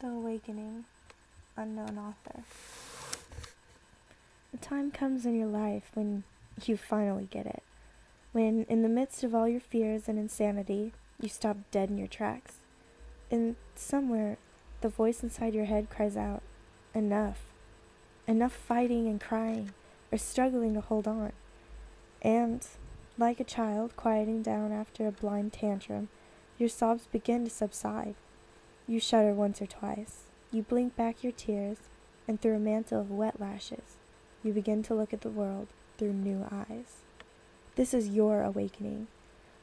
The Awakening, unknown author. A time comes in your life when you finally get it. When, in the midst of all your fears and insanity, you stop dead in your tracks. And somewhere, the voice inside your head cries out, enough. Enough fighting and crying, or struggling to hold on. And, like a child quieting down after a blind tantrum, your sobs begin to subside. You shudder once or twice. You blink back your tears, and through a mantle of wet lashes, you begin to look at the world through new eyes. This is your awakening.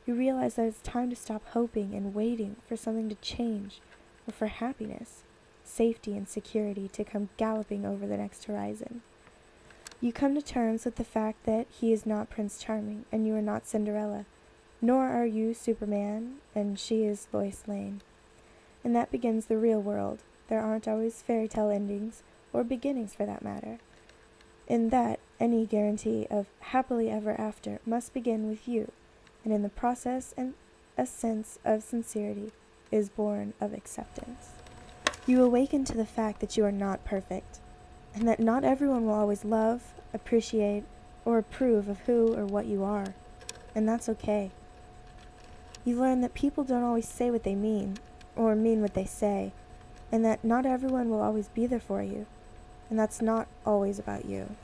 You realize that it's time to stop hoping and waiting for something to change, or for happiness, safety, and security to come galloping over the next horizon. You come to terms with the fact that he is not Prince Charming, and you are not Cinderella, nor are you Superman, and she is Lois Lane. And that begins the real world. There aren't always fairy tale endings, or beginnings for that matter. In that, any guarantee of happily ever after must begin with you, and in the process a sense of sincerity is born of acceptance. You awaken to the fact that you are not perfect, and that not everyone will always love, appreciate, or approve of who or what you are, and that's okay. You learn that people don't always say what they mean, or mean what they say, and that not everyone will always be there for you, and that's not always about you.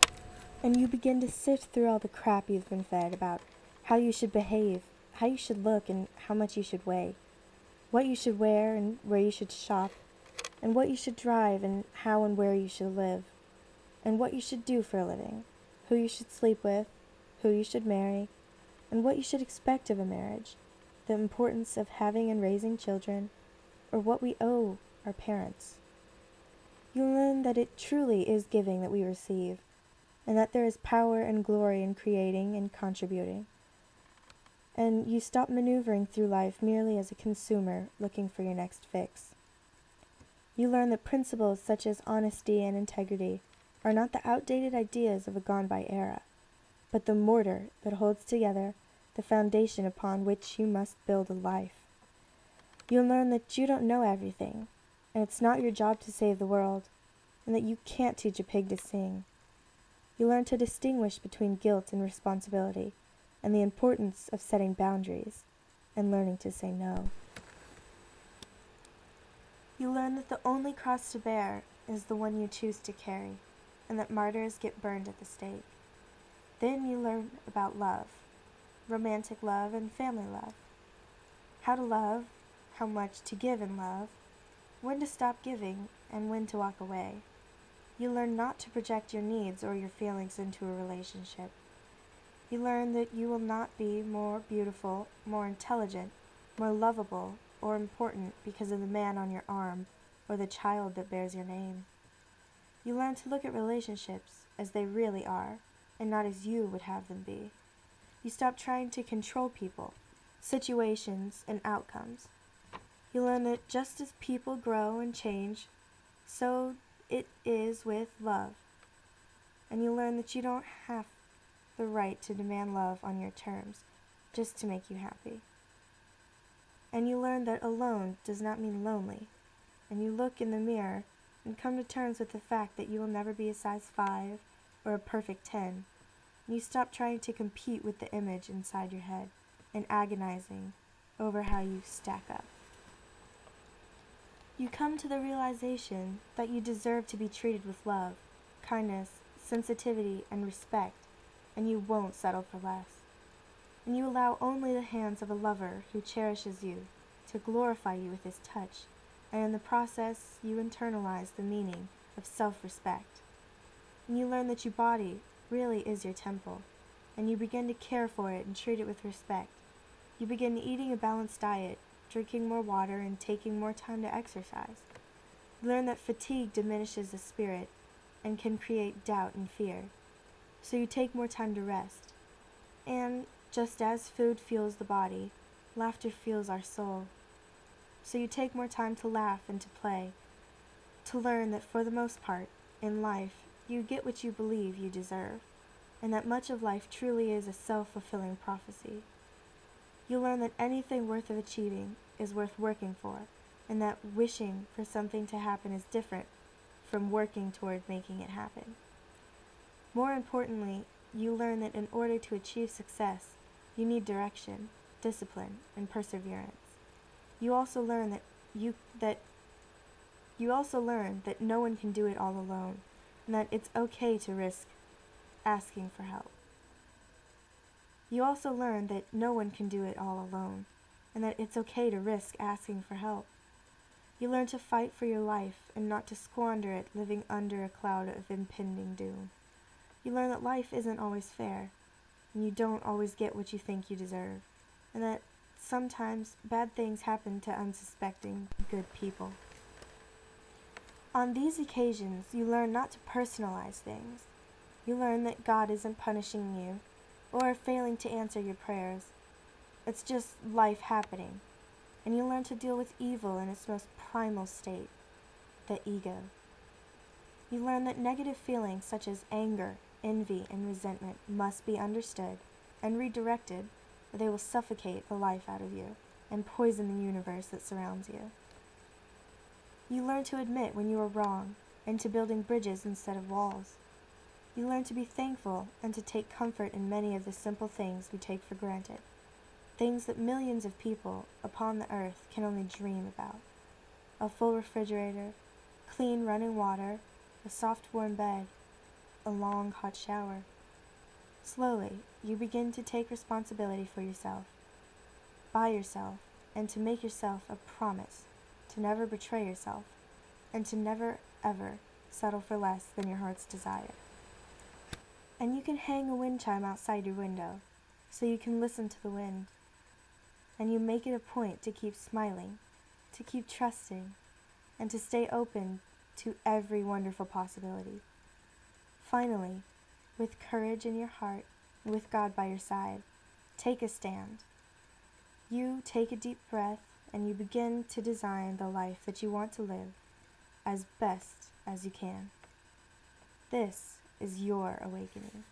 And you begin to sift through all the crap you've been fed about how you should behave, how you should look, and how much you should weigh, what you should wear and where you should shop, and what you should drive and how and where you should live, and what you should do for a living, who you should sleep with, who you should marry, and what you should expect of a marriage, the importance of having and raising children, or what we owe our parents. You learn that it truly is giving that we receive, and that there is power and glory in creating and contributing. And you stop maneuvering through life merely as a consumer looking for your next fix. You learn that principles such as honesty and integrity are not the outdated ideas of a gone-by era, but the mortar that holds together the foundation upon which you must build a life. You'll learn that you don't know everything, and it's not your job to save the world, and that you can't teach a pig to sing. You learn to distinguish between guilt and responsibility, and the importance of setting boundaries, and learning to say no. You learn that the only cross to bear is the one you choose to carry, and that martyrs get burned at the stake. Then you learn about love, romantic love and family love, how to love, how much to give in love, when to stop giving, and when to walk away. You learn not to project your needs or your feelings into a relationship. You learn that you will not be more beautiful, more intelligent, more lovable, or important because of the man on your arm or the child that bears your name. You learn to look at relationships as they really are, and not as you would have them be. You stop trying to control people, situations, and outcomes. You learn that just as people grow and change, so it is with love. And you learn that you don't have the right to demand love on your terms just to make you happy. And you learn that alone does not mean lonely. And you look in the mirror and come to terms with the fact that you will never be a size 5 or a perfect 10. And you stop trying to compete with the image inside your head and agonizing over how you stack up. You come to the realization that you deserve to be treated with love, kindness, sensitivity, and respect, and you won't settle for less. And you allow only the hands of a lover who cherishes you to glorify you with his touch, and in the process you internalize the meaning of self-respect. And you learn that your body really is your temple, and you begin to care for it and treat it with respect. You begin eating a balanced diet, drinking more water, and taking more time to exercise. You learn that fatigue diminishes the spirit and can create doubt and fear, so you take more time to rest. And just as food fuels the body, laughter fuels our soul. So you take more time to laugh and to play, to learn that for the most part, in life, you get what you believe you deserve, and that much of life truly is a self-fulfilling prophecy. You learn that anything worth of achieving is worth working for, and that wishing for something to happen is different from working toward making it happen. More importantly, you learn that in order to achieve success, you need direction, discipline, and perseverance. You also learn that no one can do it all alone, and that it's okay to risk asking for help. You also learn that no one can do it all alone, and that it's okay to risk asking for help. You learn to fight for your life and not to squander it living under a cloud of impending doom. You learn that life isn't always fair, and you don't always get what you think you deserve, and that sometimes bad things happen to unsuspecting good people. On these occasions, you learn not to personalize things. You learn that God isn't punishing you or failing to answer your prayers. It's just life happening, and you learn to deal with evil in its most primal state, the ego. You learn that negative feelings such as anger, envy, and resentment must be understood and redirected, or they will suffocate the life out of you and poison the universe that surrounds you. You learn to admit when you are wrong and to building bridges instead of walls. You learn to be thankful and to take comfort in many of the simple things we take for granted, things that millions of people upon the earth can only dream about. A full refrigerator, clean running water, a soft warm bed, a long hot shower. Slowly, you begin to take responsibility for yourself, by yourself, and to make yourself a promise to never betray yourself, and to never, ever settle for less than your heart's desire. And you can hang a wind chime outside your window, so you can listen to the wind. And you make it a point to keep smiling, to keep trusting, and to stay open to every wonderful possibility. Finally, with courage in your heart, and with God by your side, take a stand. You take a deep breath, and you begin to design the life that you want to live as best as you can. This is your awakening.